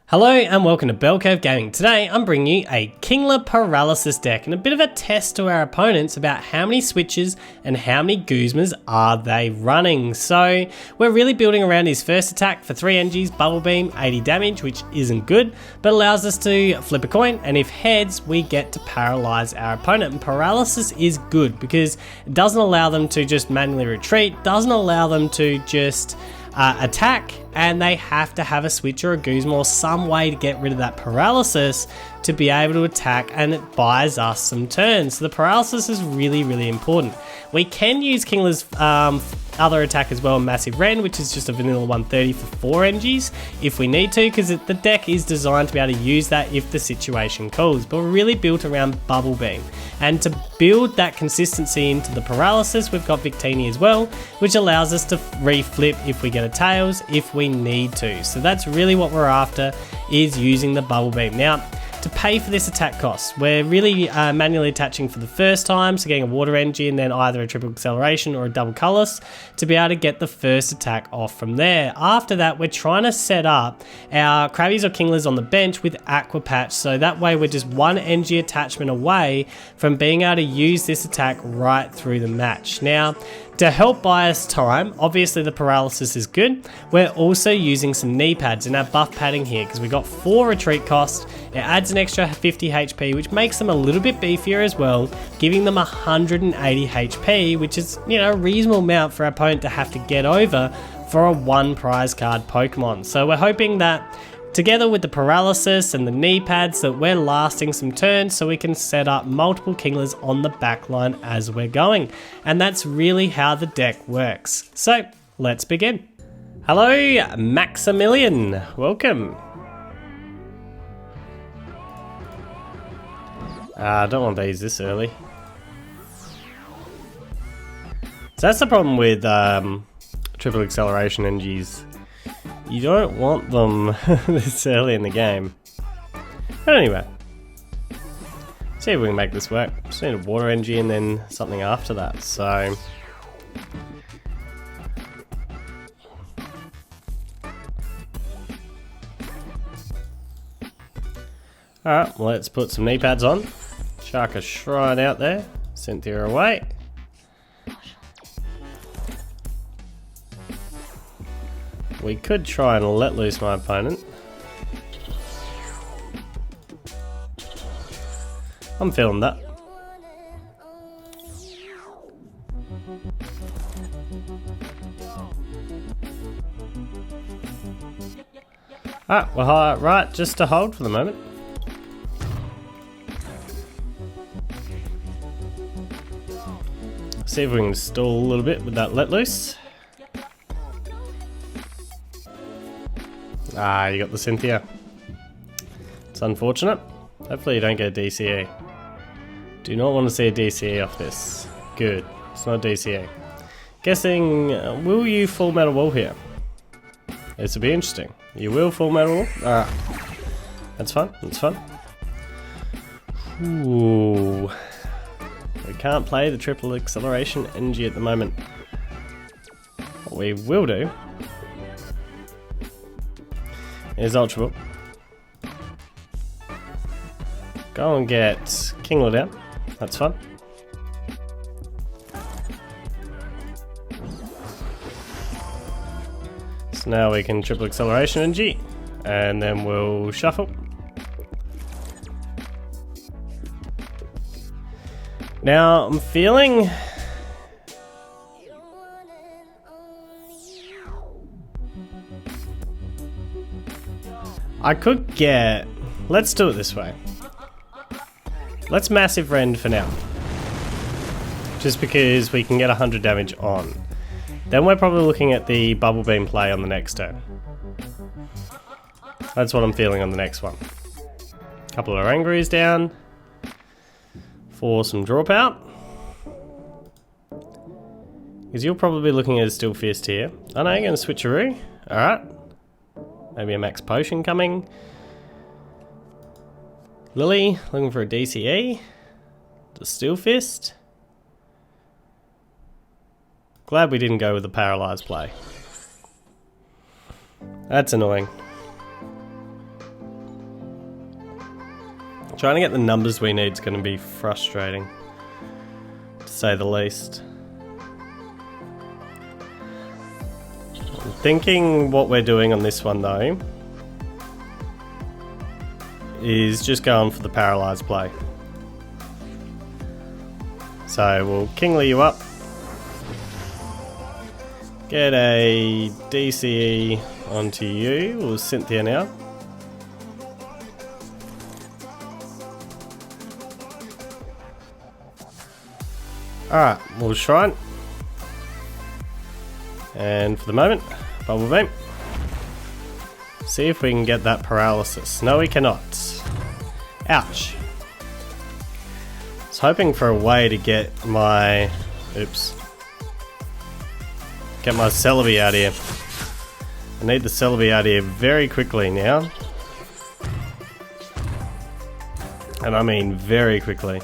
Hello and welcome to Bell Curve Gaming. Today I'm bringing you a Kingler Paralysis deck and a bit of a test to our opponents about how many switches and how many Guzmas are they running. So we're really building around his first attack for 3 NGs, Bubble Beam, 80 damage, which isn't good, but allows us to flip a coin, and if heads we get to paralyze our opponent. And paralysis is good because it doesn't allow them to just manually retreat, doesn't allow them to just attack, and they have to have a switch or a Guzma or some way to get rid of that paralysis to be able to attack, and it buys us some turns. So the paralysis is really important. We can use Kingler's other attack as well, Massive Rend, which is just a vanilla 130 for 4 NGs if we need to, because the deck is designed to be able to use that if the situation calls. But we're really built around Bubble Beam, and to build that consistency into the paralysis we've got Victini as well, which allows us to reflip if we get a tails if we need to. So that's really what we're after, is using the Bubble Beam. Now, to pay for this attack cost, we're really manually attaching for the first time, so getting a water energy and then either a triple acceleration or a double colorless to be able to get the first attack off from there. After that, we're trying to set up our Krabbies or Kinglers on the bench with Aqua Patch, so that way we're just 1 NG attachment away from being able to use this attack right through the match. Now, to help buy us time, obviously the paralysis is good. We're also using some knee pads in our buff padding here because we got 4 retreat cost. It adds an extra 50 HP, which makes them a little bit beefier as well, giving them 180 HP, which is, you know, a reasonable amount for our opponent to have to get over for a 1 prize card Pokemon. So we're hoping that together with the paralysis and the knee pads that we're lasting some turns so we can set up multiple Kinglers on the back line as we're going. And that's really how the deck works. So let's begin. Hello Maximilian, welcome. I don't want to use this early. So that's the problem with triple acceleration NGs. You don't want them this early in the game. But anyway, see if we can make this work. Just need a water energy and then something after that. So alright, let's put some knee pads on. Chuck a Shrine out there. Cynthia away. We could try and let loose my opponent. I'm feeling that. Alright, well, right, just to hold for the moment. See if we can stall a little bit with that let loose. Ah, you got the Cynthia. It's unfortunate. Hopefully you don't get a DCE. Do not want to see a DCE off this. Good. It's not a DCE. Guessing, will you full metal wall here? This will be interesting. You will full metal wall? Alright. That's fun. That's fun. Ooh. We can't play the triple acceleration NG at the moment. What we will do is Ultra Ball. Go and get Kingler down. That's fun. So now we can triple acceleration NG, and then we'll shuffle. Now I'm feeling I could get, let's do it this way. Let's Massive Rend for now. Just because we can get 100 damage on. Then we're probably looking at the Bubble Beam play on the next turn. That's what I'm feeling on the next one. Couple of Orangurus down. For some drop out. Because you're probably looking at a Steel Fist here. I know you're going to switcheroo. Alright. Maybe a max potion coming. Lillie looking for a DCE. The Steel Fist. Glad we didn't go with the paralyzed play. That's annoying. Trying to get the numbers we need is going to be frustrating, to say the least. I'm thinking what we're doing on this one though is just going for the paralysed play. So we'll Kingler you up, get a DCE onto you, or Cynthia now. Alright, we'll Shrine. And for the moment, Bubble Beam. See if we can get that paralysis. No, we cannot. Ouch. I was hoping for a way to get my... Oops. Get my Celebi out of here. I need the Celebi out of here very quickly now. And I mean very quickly.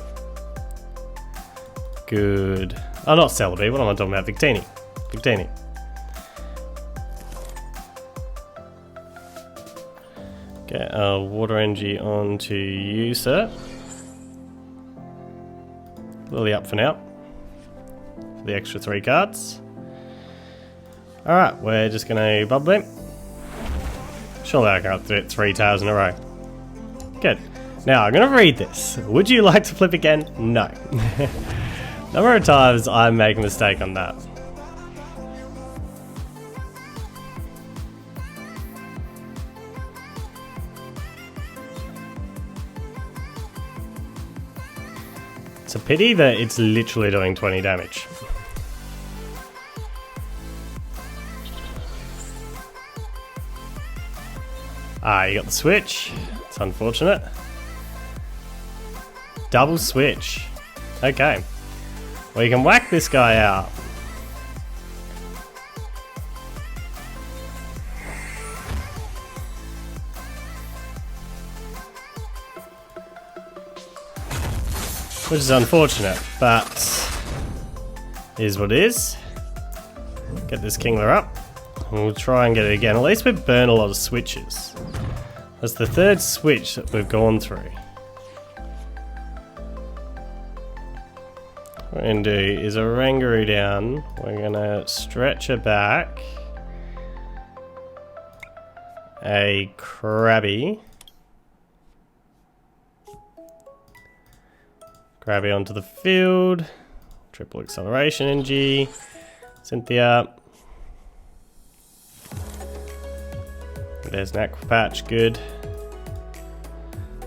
Good. Oh, not Celebi. What am I talking about? Victini. Victini. Get a Water Energy onto you, sir. Lillie up for now. The extra 3 cards. Alright, we're just going to Bubble Beam. Surely I can up to it 3 tiles in a row. Good. Now, I'm going to read this. Would you like to flip again? No. Number of times I make a mistake on that. It's a pity that it's literally doing 20 damage. Ah, you got the switch. It's unfortunate. Double switch. Okay. Well, you can whack this guy out. Which is unfortunate, but is what it is. Get this Kingler up. We'll try and get it again. At least we've burned a lot of switches. That's the 3rd switch that we've gone through. What we're going to do is Oranguru down. We're going to stretch it back. A Krabby. Krabby onto the field. Triple acceleration energy. Cynthia. There's an Aqua Patch, good.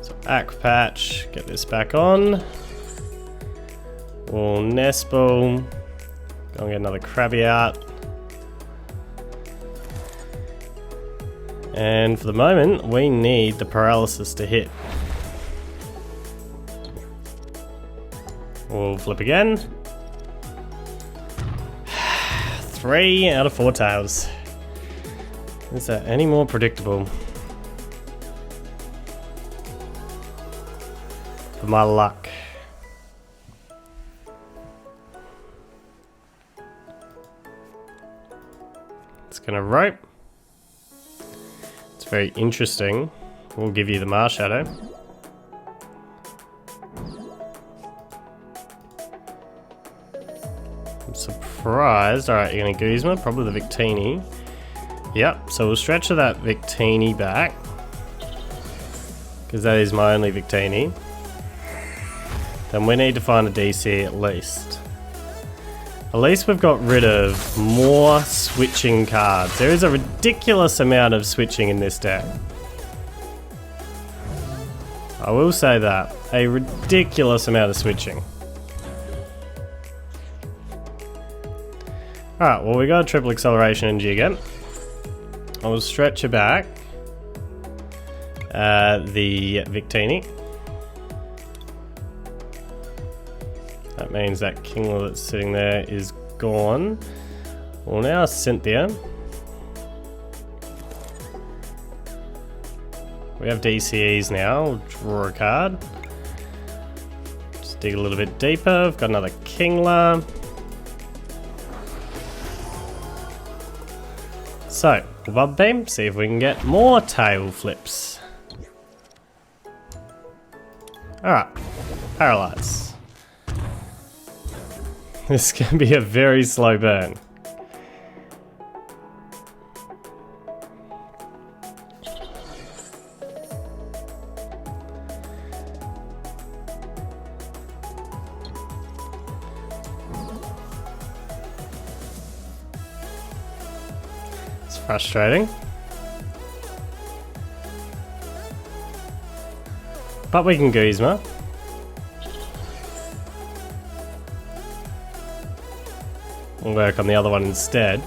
So Aqua Patch, get this back on. We'll Nest Ball. Go and get another Krabby out. And for the moment, we need the paralysis to hit. We'll flip again. 3 out of 4 tails. Is that any more predictable? For my luck. It's gonna rope. It's very interesting. We'll give you the Marshadow. I'm surprised. Alright, you're gonna Guzma, probably the Victini. Yep, so we'll stretch that Victini back, because that is my only Victini. Then we need to find a DC at least. At least we've got rid of more switching cards. There is a ridiculous amount of switching in this deck. I will say that. A ridiculous amount of switching. Alright, well we got a triple acceleration energy again. I will stretch it back. The Victini. That means that Kingler that's sitting there is gone. Well, now Cynthia. We have DCEs now. We'll draw a card. Just dig a little bit deeper. We've got another Kingler. So, we'll Bubble Beam, see if we can get more tail flips. Alright, Paralyze. This can be a very slow burn. It's frustrating. But we can Guzma. We'll work on the other one instead.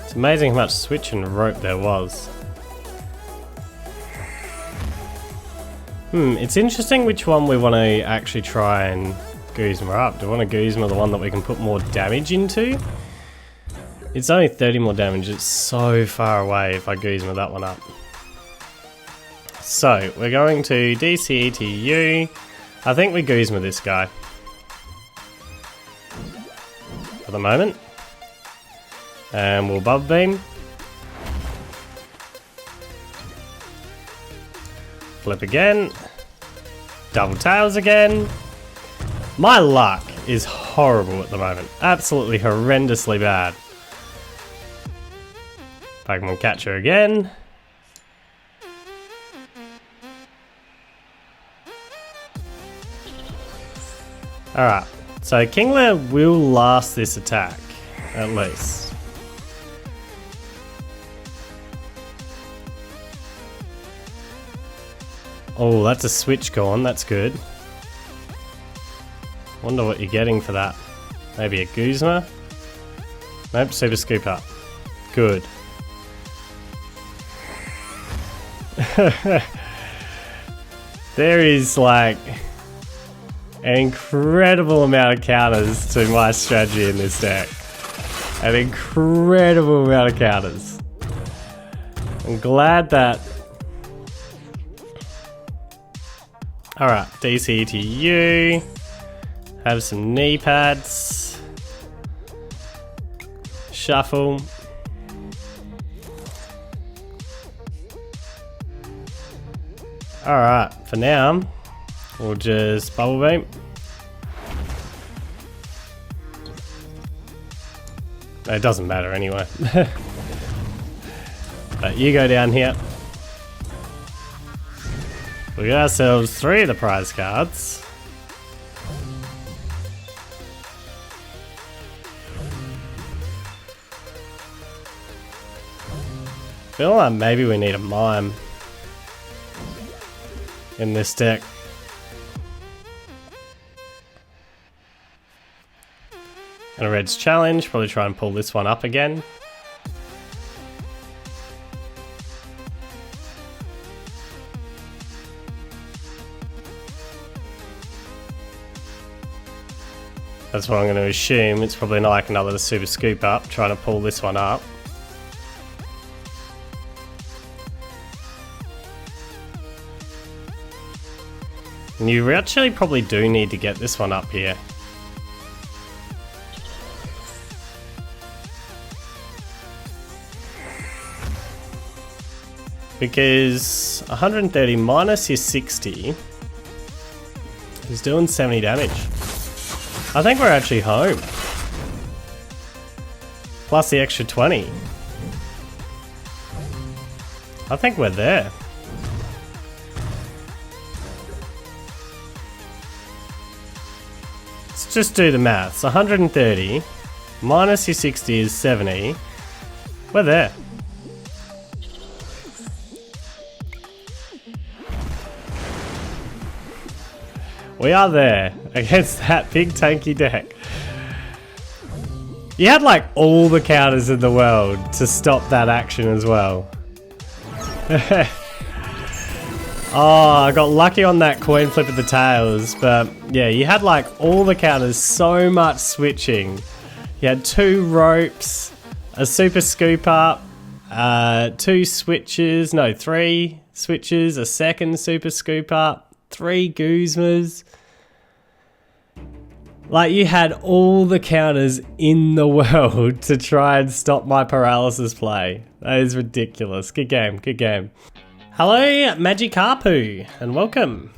It's amazing how much switch and rope there was. It's interesting which one we want to actually try and Guzma up. Do we want to Guzma the one that we can put more damage into? It's only 30 more damage, it's so far away if I Guzma that one up. So, we're going to DCE TEU. I think we Guzma this guy. For the moment. And we'll Bubble Beam. Flip again. Double Tails again. My luck is horrible at the moment. Absolutely horrendously bad. Pokemon Catcher again. Alright, so Kingler will last this attack, at least. Oh, that's a switch gone, that's good. Wonder what you're getting for that. Maybe a Guzma? Nope, Super Scoop Up. Good. There is like an incredible amount of counters to my strategy in this deck. An incredible amount of counters. I'm glad that... Alright, DC TEU. Have some knee pads. Shuffle. Alright, for now, we'll just Bubble Beam. It doesn't matter anyway. But you go down here. We got ourselves 3 of the prize cards. Feel like maybe we need a Mime in this deck. And a Red's Challenge, probably try and pull this one up again. That's what I'm going to assume. It's probably not like another Super Scoop Up, trying to pull this one up. And you actually probably do need to get this one up here. Because 130 minus your 60 is doing 70 damage. I think we're actually home. Plus the extra 20. I think we're there. Let's just do the maths. 130 minus your 60 is 70. We're there. We are there against that big tanky deck. You had like all the counters in the world to stop that action as well. Oh, I got lucky on that coin flip of the tails, but yeah, you had like all the counters, so much switching. You had 2 ropes, a Super Scoop Up, 2 switches, no, 3 switches, a second Super Scoop Up, 3 Guzmas. Like, you had all the counters in the world to try and stop my paralysis play. That is ridiculous. Good game, good game. Hello, Magikarp, and welcome.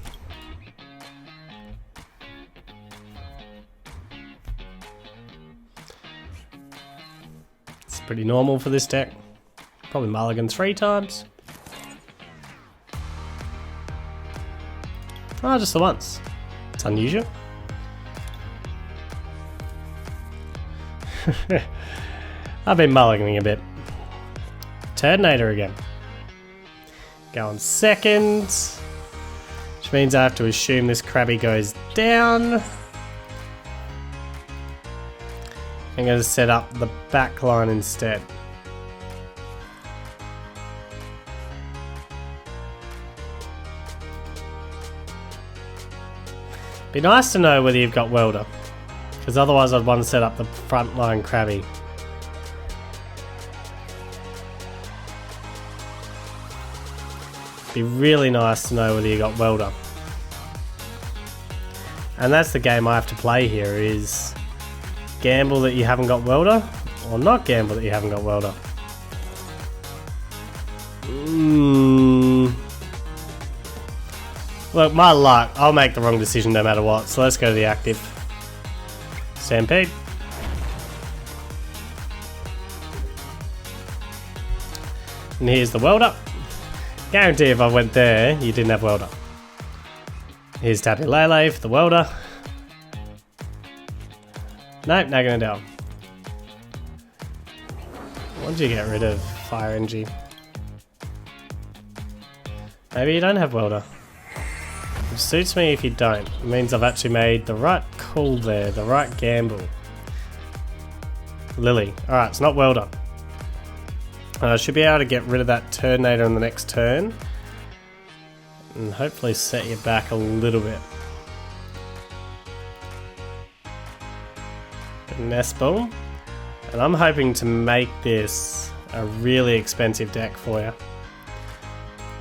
It's pretty normal for this deck. Probably mulligan 3 times. Oh, just the once. It's unusual. I've been mulliganing a bit. Turtonator again. Going second. Which means I have to assume this Krabby goes down. I'm going to set up the back line instead. Be nice to know whether you've got welder, because otherwise I'd want to set up the front line Krabby. Be really nice to know whether you got welder. And that's the game I have to play here, is gamble that you haven't got welder, or not gamble that you haven't got welder. Look, my luck, I'll make the wrong decision no matter what, so let's go to the active. Stampede. And here's the welder. Guarantee if I went there, you didn't have welder. Here's Tate Liza for the welder. Nope, not going down. Why did you get rid of fire energy? Maybe you don't have welder. It suits me if you don't. It means I've actually made the right call there, the right gamble. Lillie. Alright, it's not welder. I should be able to get rid of that Turtonator on the next turn. And hopefully set you back a little bit. Nest Ball. And I'm hoping to make this a really expensive deck for you.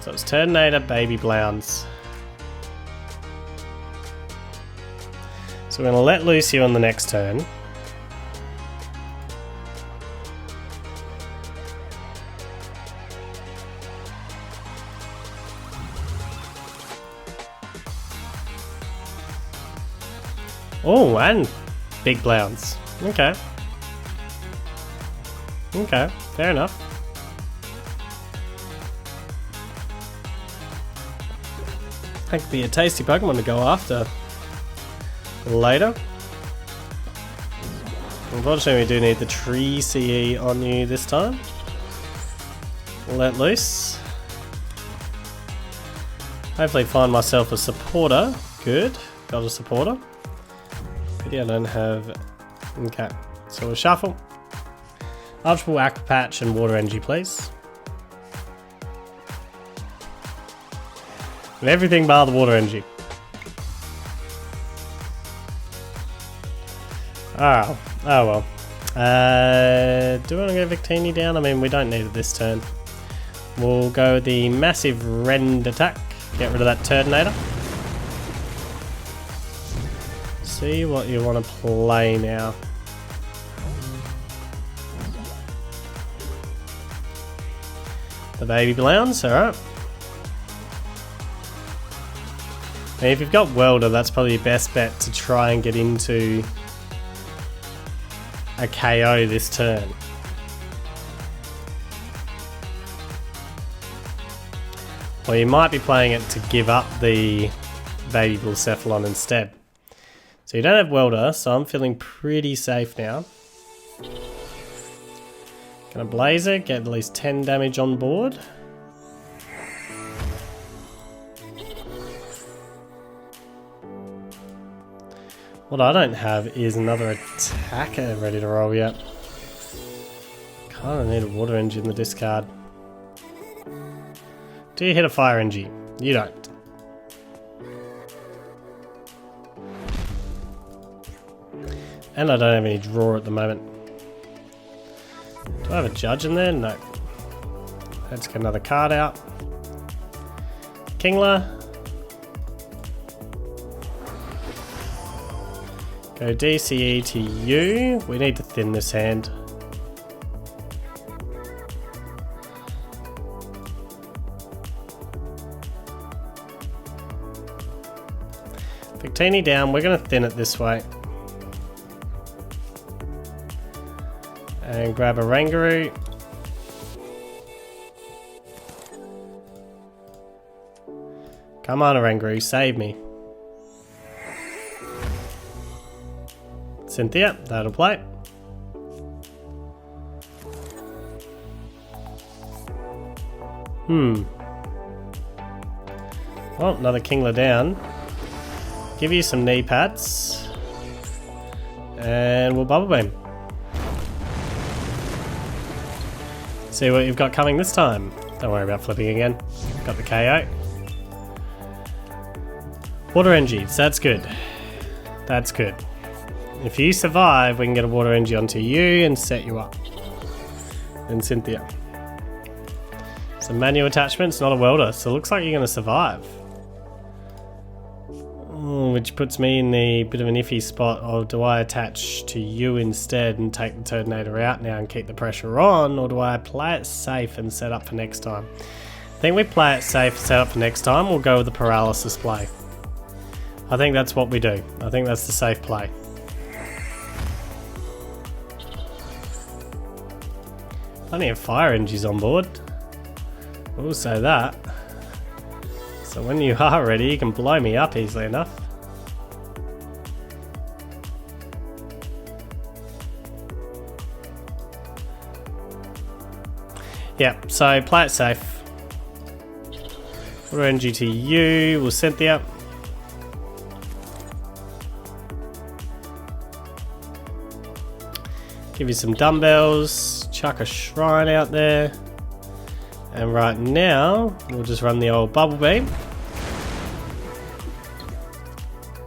So it's Turtonator, Baby Blounds. So we're going to let loose you on the next turn. Oh, and big Blounds. Okay. Okay, fair enough. That could be a tasty Pokemon to go after later. Unfortunately, we do need the Tree CE on you this time. Let loose. Hopefully find myself a supporter. Good, got a supporter. Pity I don't have... Okay, so we'll shuffle. Ultra Aqua Patch and Water Energy, please. And everything bar the Water Energy. Oh well. Do we want to go Victini down? I mean, we don't need it this turn. We'll go the massive Rend attack. Get rid of that Turtonator. See what you want to play now. The Baby Blounds, alright. And if you've got Welder, that's probably your best bet to try and get into a KO this turn. Or you might be playing it to give up the Baby Blacephalon instead. So you don't have Welder, so I'm feeling pretty safe now. Gonna Blazer, get at least 10 damage on board. What I don't have is another attacker ready to roll yet. Kinda need a Water Energy in the discard. Do you hit a Fire Energy? You don't. And I don't have any draw at the moment. Do I have a Judge in there? No. Let's get another card out. Kingler. Go DCE to you. We need to thin this hand. Victini down, we're going to thin it this way. And grab Oranguru. Come on, Oranguru, save me. Cynthia, that'll play. Well, another Kingler down. Give you some knee pads. And we'll Bubble Beam. See what you've got coming this time. Don't worry about flipping again. Got the KO. Water Energy, so that's good. That's good. If you survive, we can get a Water Energy onto you and set you up. And Cynthia. Some manual attachments, not a welder, so it looks like you're going to survive. Which puts me in the bit of an iffy spot of, do I attach to you instead and take the Turtonator out now and keep the pressure on, or do I play it safe and set up for next time? I think we play it safe, set up for next time. We'll go with the Paralysis play. I think that's what we do. I think that's the safe play. Plenty of fire energies on board. We'll say that. So when you are ready, you can blow me up easily enough. Yep, so play it safe. Water Energy to you, we'll Cynthia. Give you some dumbbells, chuck a shrine out there. And right now, we'll just run the old Bubble Beam.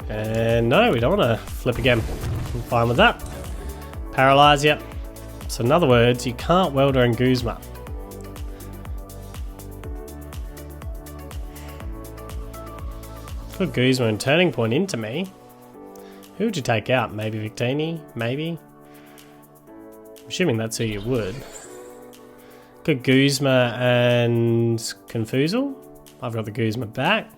And no, we don't want to flip again. I'm fine with that. Paralyze, yep. So in other words, you can't welder and Guzma. Put Guzma and Turning Point into me. Who would you take out? Maybe Victini? Maybe? I'm assuming that's who you would. Good Guzma and Confusal. I've got the Guzma back.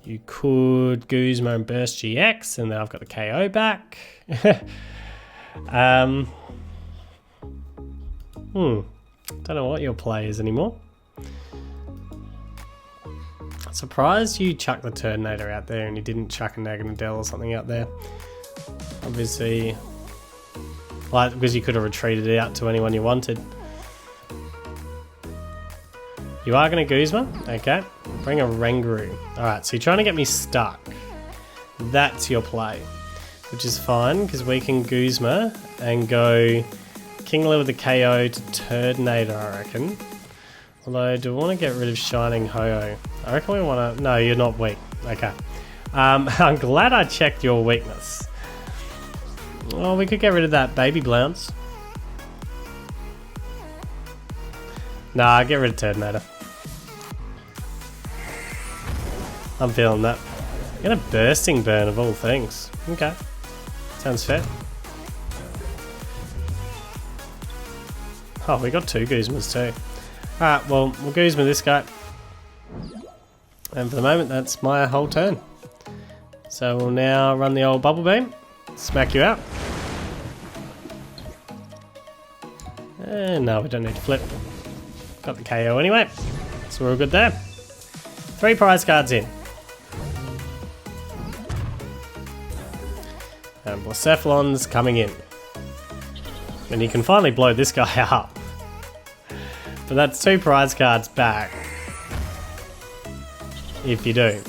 You could Guzma and Burst GX, and then I've got the KO back. Don't know what your play is anymore. Surprised you chucked the Turtonator out there and you didn't chuck a Naganadel or something out there. Obviously, like, because you could have retreated it out to anyone you wanted. You are going to Guzma? Okay. Bring a Oranguru. Alright, so you're trying to get me stuck. That's your play. Which is fine, because we can Guzma and go Kingler with a KO to Turtonator, I reckon. Although, do we want to get rid of Shining Ho-Oh? I reckon we want to... No, you're not weak. Okay. I'm glad I checked your weakness. Well, we could get rid of that Baby Blounce. Nah, get rid of Turtonator. I'm feeling that. Get a Bursting Burn of all things. Okay. Sounds fair. Oh, we got two Guzmas too. Alright, well, we'll Guzma this guy. And for the moment, that's my whole turn. So we'll now run the old Bubble Beam. Smack you out. And no, we don't need to flip. Got the KO anyway. So we're all good there. 3 prize cards in. And Blacephalon's coming in. And you can finally blow this guy up. But that's 2 prize cards back. If you do.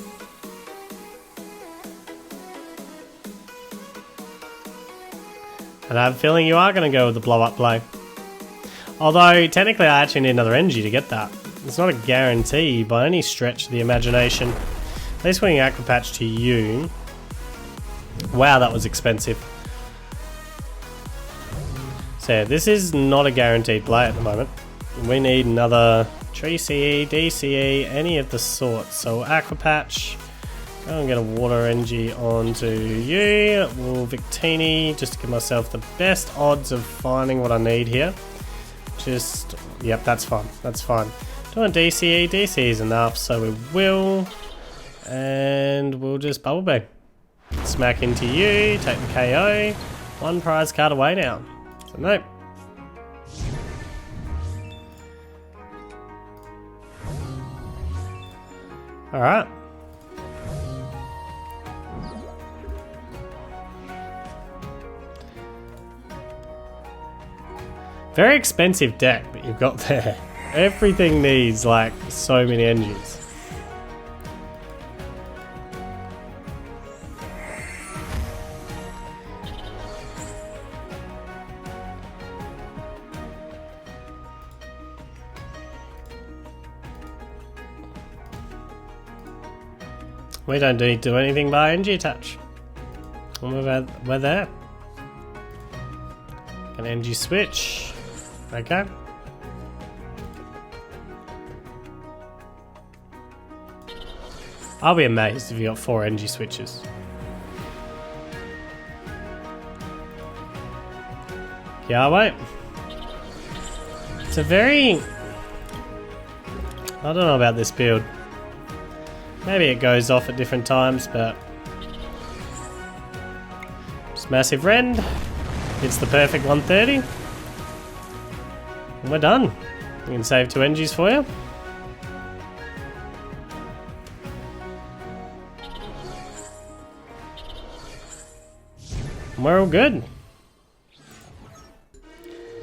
And I have a feeling you are going to go with the blow up play. Although, technically I actually need another energy to get that. It's not a guarantee by any stretch of the imagination. At least winning Aqua Patch TEU. Wow, that was expensive. So yeah, this is not a guaranteed play at the moment. We need another Tree CE, DCE, any of the sorts. So Aqua Patch, I'm going to water NG onto you. We'll Victini just to give myself the best odds of finding what I need here. Just, yep, that's fine. That's fine. Doing DCE. DCE is enough, so we will. And we'll just bubble bag. Smack into you, take the KO. One prize card away now. So nope. Alright. Very expensive deck that you've got there. Everything needs like so many engines. We don't need to do anything by NG touch. We're there. An NG switch. Okay. I'll be amazed if you got 4 NG switches. Yeah, wait. It's a very... I don't know about this build. Maybe it goes off at different times, but... Just massive rend. It's the perfect 130. And we're done. We can save 2 NGs for you. And we're all good.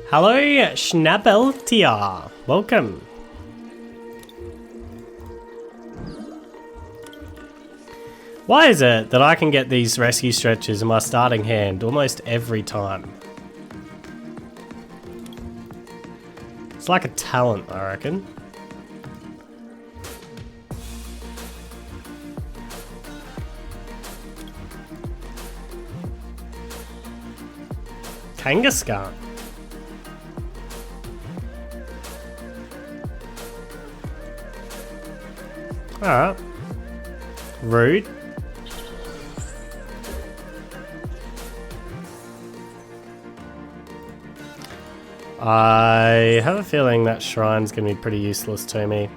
Hello, Schnabel TR. Welcome. Why is it that I can get these rescue stretches in my starting hand almost every time? It's like a talent, I reckon. Kangaskhan. Alright. Rude. I have a feeling that Shrine's going to be pretty useless to me.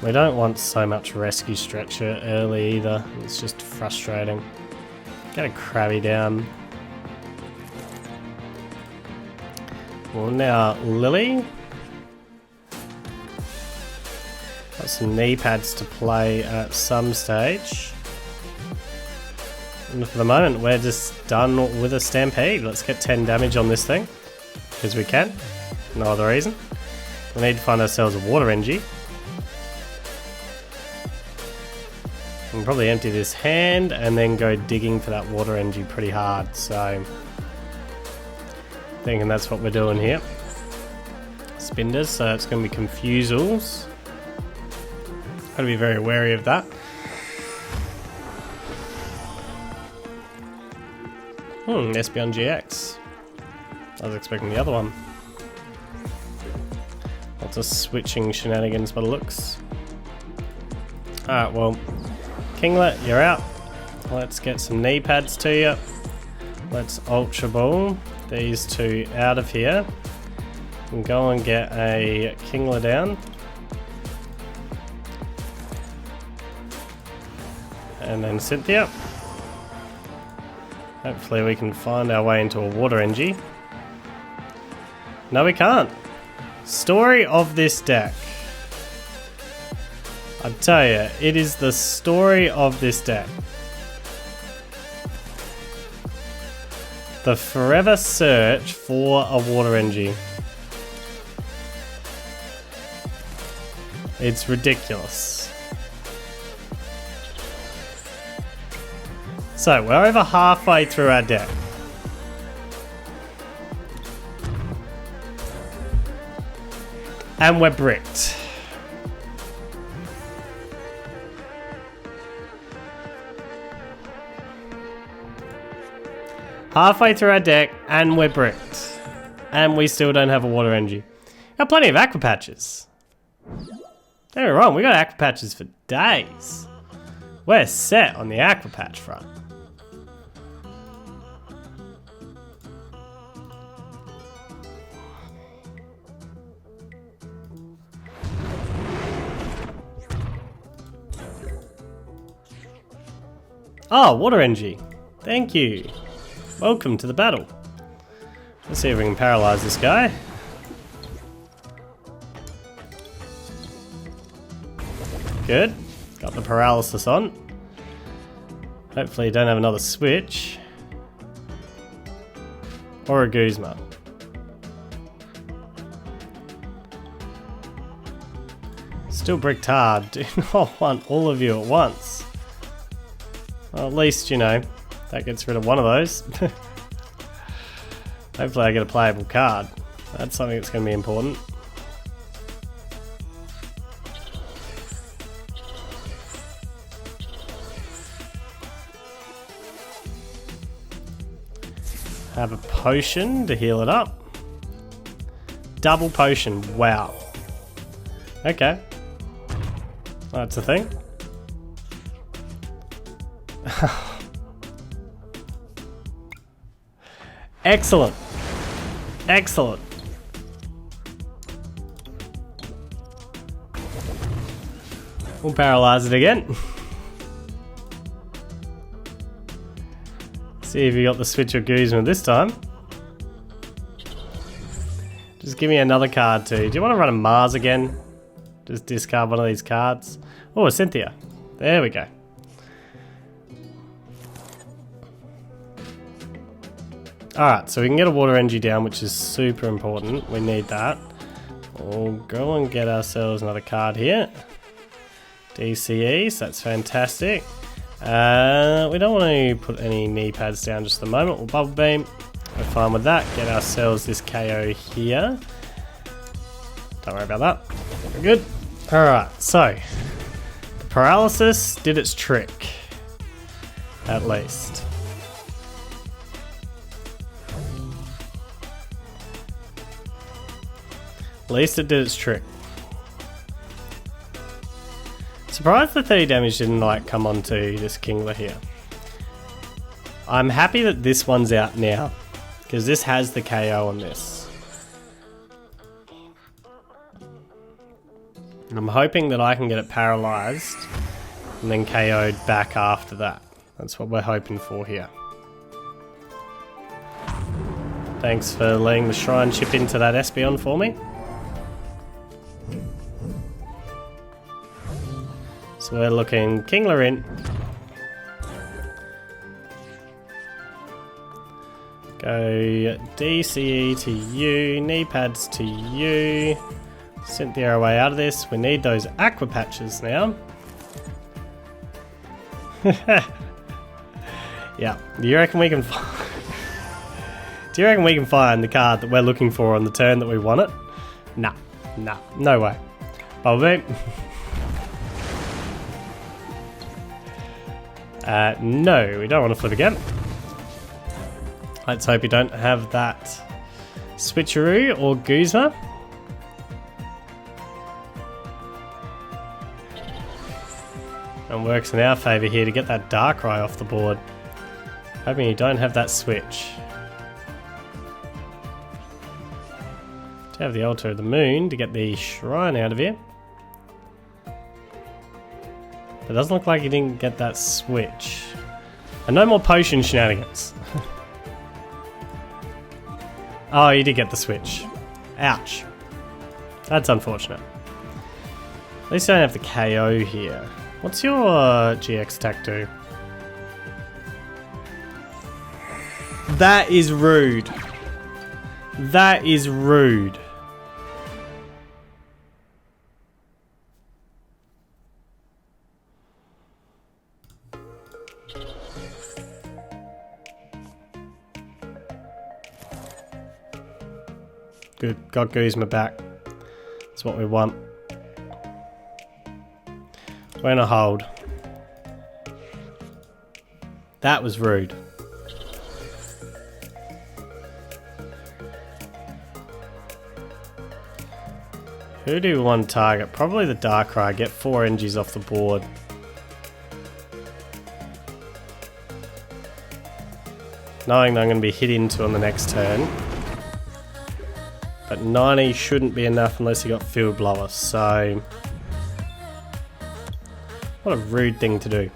We don't want so much Rescue Stretcher early either. It's just frustrating. Get a Krabby down. Well, now Lillie. Got some knee pads to play at some stage. And for the moment, we're just done with a Stampede. Let's get 10 damage on this thing. Because we can. No other reason. We need to find ourselves a water NG. We can probably empty this hand and then go digging for that water NG pretty hard. So, thinking that's what we're doing here. Spinders, so it's going to be Confusals. Got to be very wary of that. Espeon GX. I was expecting the other one. Lots of switching shenanigans by the looks. Alright, well, Kingler, you're out. Let's get some knee pads to you. Let's Ultra Ball these two out of here. And go and get a Kingler down. And then Cynthia. Hopefully we can find our way into a water NG. No, we can't. Story of this deck. I tell you, it is the story of this deck. The forever search for a water NG. It's ridiculous. So, we're over halfway through our deck. And we're bricked. Halfway through our deck, and we're bricked. And we still don't have a water NG. Got plenty of Aqua Patches. Don't get me wrong, we got Aqua Patches for days. We're set on the Aqua Patch front. Oh, Water Energy. Thank you. Welcome to the battle. Let's see if we can paralyze this guy. Good. Got the paralysis on. Hopefully you don't have another switch. Or a Guzma. Still bricked hard. Do not want all of you at once. Well, at least, you know, that gets rid of one of those. Hopefully I get a playable card. That's something that's going to be important. Have a potion to heal it up. Double potion, wow. Okay. That's a thing. Excellent. Excellent. We'll paralyze it again. See if you got the switch of Guzma this time. Just give me another card too. Do you want to run a Mars again? Just discard one of these cards. Oh, Cynthia. There we go. Alright, so we can get a water energy down, which is super important. We need that. We'll go and get ourselves another card here. DCEs, that's fantastic. We don't want to put any knee pads down just at the moment. We'll bubble beam. We're fine with that. Get ourselves this KO here. Don't worry about that. We're good. Alright, so the paralysis did its trick. At least. At least it did its trick. Surprised the 30 damage didn't like come onto this Kingler here. I'm happy that this one's out now, because this has the KO on this. And I'm hoping that I can get it paralyzed and then KO'd back after that. That's what we're hoping for here. Thanks for letting the Shrine chip into that Espeon for me. So we're looking Kingler in. Go DCE to you, knee pads to you. Cynthia our way out of this. We need those Aqua Patches now. Yeah, do you reckon we can find the card that we're looking for on the turn that we want it? Nah, no way. Bubble beam. No, we don't want to flip again. Let's hope you don't have that switcheroo or Guzma. And works in our favour here to get that Darkrai off the board. Hoping you don't have that switch. To have the Altar of the Moon to get the Shrine out of here. It doesn't look like you didn't get that switch. And no more potion shenanigans. Oh, you did get the switch. Ouch. That's unfortunate. At least I don't have the KO here. What's your GX attack do? That is rude. That is rude. Good, got Guzma back. That's what we want. We're gonna hold. That was rude. Who do we want to target? Probably the Darkrai. Get 4 energies off the board. knowing that I'm going to be hit into on the next turn. But 90 shouldn't be enough unless you got Field Blower, so... What a rude thing to do.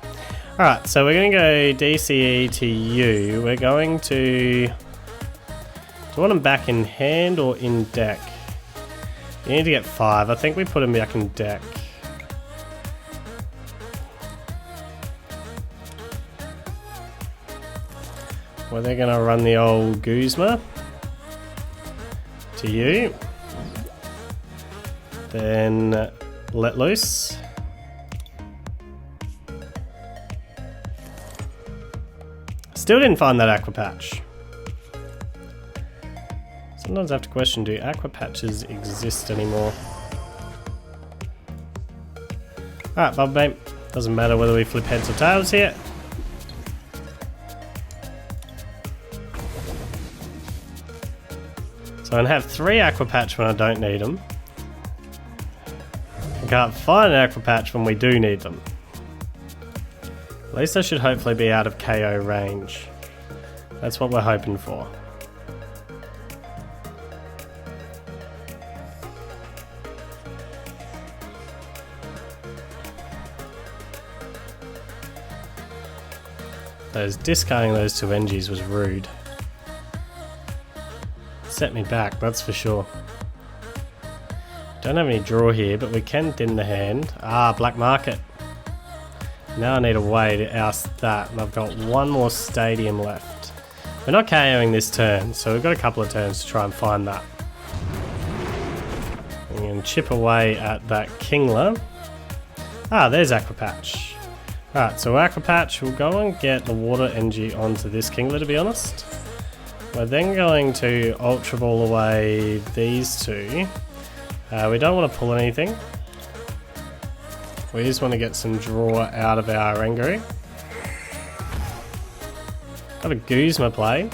Alright, so we're going to go DCE to you. We're going to... Do you want them back in hand or in deck? You need to get 5. I think we put them back in deck. Well, they're going to run the old Guzma to you. Then let loose. Still didn't find that Aqua Patch. Sometimes I have to question, do Aqua Patches exist anymore? Alright, Bubble Beam. Doesn't matter whether we flip heads or tails here. So I'm going to have 3 Aqua Patch when I don't need them. I can't find an Aqua Patch when we do need them. At least I should hopefully be out of KO range. That's what we're hoping for. Discarding those 2 NGs was rude. Set me back, that's for sure. Don't have any draw here, but we can din the hand. Ah, Black Market. Now I need a way to oust that, and I've got 1 more stadium left. We're not KOing this turn, so we've got a couple of turns to try and find that. We can chip away at that Kingler. Ah, there's Aqua Patch. Alright, so Aqua Patch, we'll go and get the Water NG onto this Kingler, to be honest. We're then going to Ultra Ball away these 2. We don't want to pull anything. We just want to get some draw out of our Oranguru. Got a Guzma play.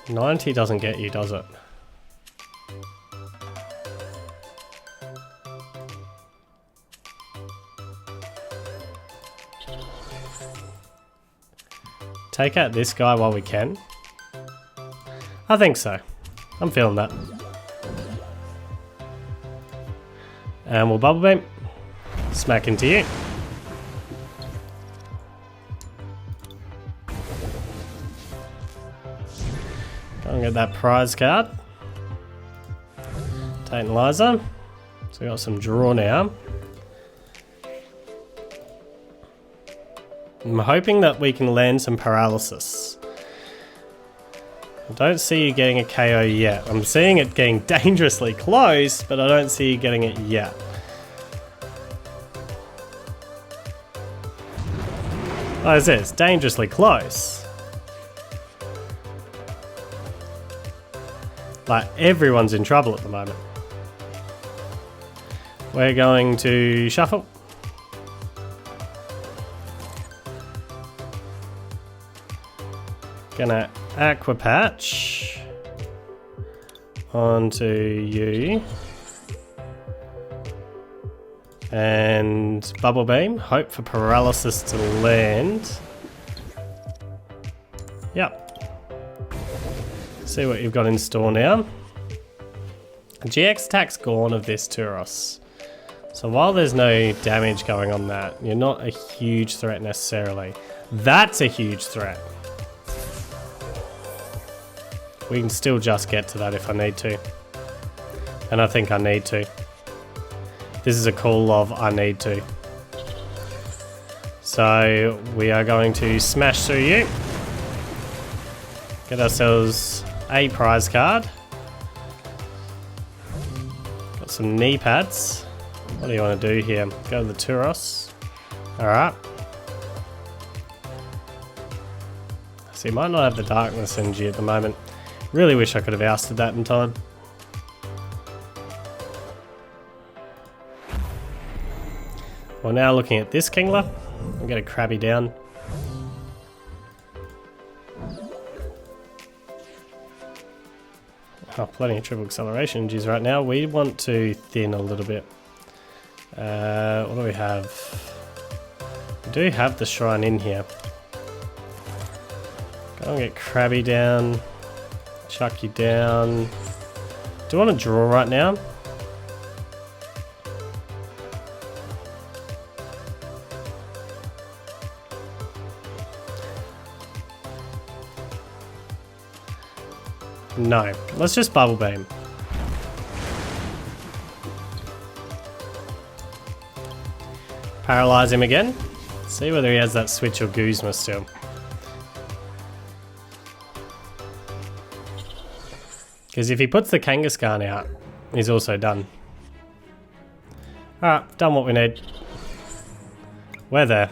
$90 doesn't get you, does it? Take out this guy while we can. I think so. I'm feeling that. And we'll Bubble Beam. Smack into you. Go and get that prize card. Tate Liza. So we got some draw now. I'm hoping that we can land some paralysis. I don't see you getting a KO yet. I'm seeing it getting dangerously close, but I don't see you getting it yet. Oh, it's this, dangerously close. Like, everyone's in trouble at the moment. We're going to shuffle. Gonna Aqua Patch onto you. And Bubble Beam. Hope for Paralysis to land. Yep. See what you've got in store now. GX attack's gone of this Turos. So while there's no damage going on that, you're not a huge threat necessarily. That's a huge threat. We can still just get to that if I need to. And I think I need to. This is a call of I need to. So we are going to smash through you. Get ourselves a prize card. Got some knee pads. What do you want to do here? Go to the Turos. Alright. So you might not have the Darkness NG at the moment. Really wish I could have ousted that in time. We're now looking at this Kingler. I'll get a Krabby down. Oh, plenty of triple acceleration energies right now. We want to thin a little bit. What do we have? We do have the Shrine in here. Go and get Krabby down. Chuck you down. Do I want to draw right now? No, let's just Bubble Beam. Paralyze him again. See whether he has that switch or Guzma still. Because if he puts the Kangaskhan out, he's also done. Alright, done what we need. We're there.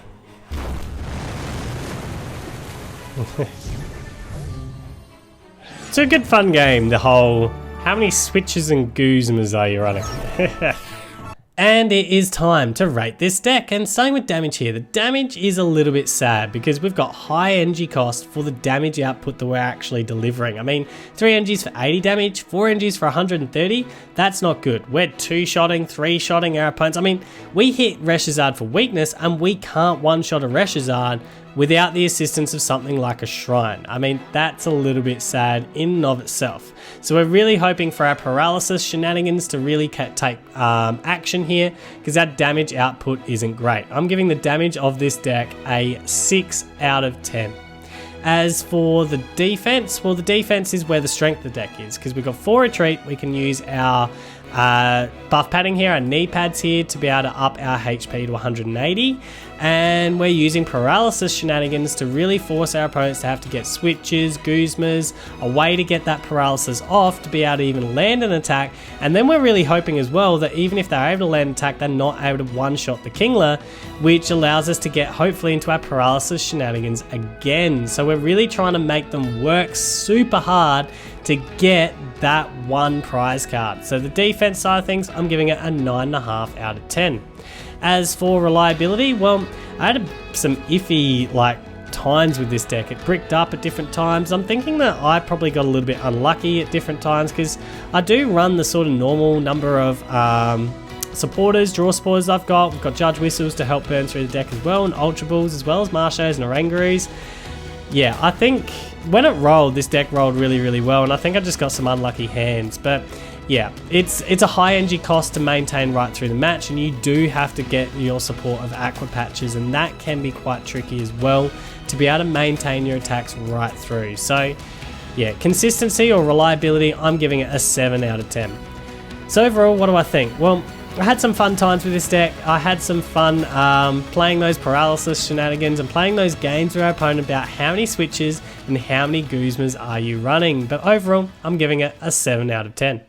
It's a good fun game, the whole how many switches and Guzmas are you running? And it is time to rate this deck, and starting with damage here. The damage is a little bit sad because we've got high energy cost for the damage output that we're actually delivering. I mean, 3 energies for 80 damage, 4 energies for 130, that's not good. We're 2-shotting, 3-shotting our opponents. I mean, we hit Reshizard for weakness and we can't one-shot a Reshizard without the assistance of something like a Shrine. I mean, that's a little bit sad in and of itself. So we're really hoping for our Paralysis shenanigans to really take action here, because our damage output isn't great. I'm giving the damage of this deck a 6 out of 10. As for the defense, well, the defense is where the strength of the deck is, because we've got 4 retreat. We can use our buff padding here, our knee pads here, to be able to up our HP to 180, and we're using paralysis shenanigans to really force our opponents to have to get switches, Guzmas, a way to get that paralysis off to be able to even land an attack. And then we're really hoping as well that even if they're able to land an attack, they're not able to one-shot the Kingler, which allows us to get hopefully into our paralysis shenanigans again. So we're really trying to make them work super hard to get that one prize card. So the defense side of things, I'm giving it a 9.5 out of 10. As for reliability, well, I had some iffy times with this deck. It bricked up at different times. I'm thinking that I probably got a little bit unlucky at different times, because I do run the sort of normal number of supporters, draw supporters I've got. We've got Judge Whistles to help burn through the deck as well, and Ultra Balls as well as Marshadows and Orangurus. Yeah, I think when it rolled, this deck rolled really, really well, and I think I just got some unlucky hands. But yeah, it's a high energy cost to maintain right through the match, and you do have to get your support of Aqua Patches, and that can be quite tricky as well to be able to maintain your attacks right through. So yeah, consistency or reliability, I'm giving it a 7 out of 10. So overall, what do I think? Well, I had some fun times with this deck. I had some fun playing those paralysis shenanigans and playing those games with our opponent about how many switches and how many Guzmas are you running. But overall, I'm giving it a 7 out of 10.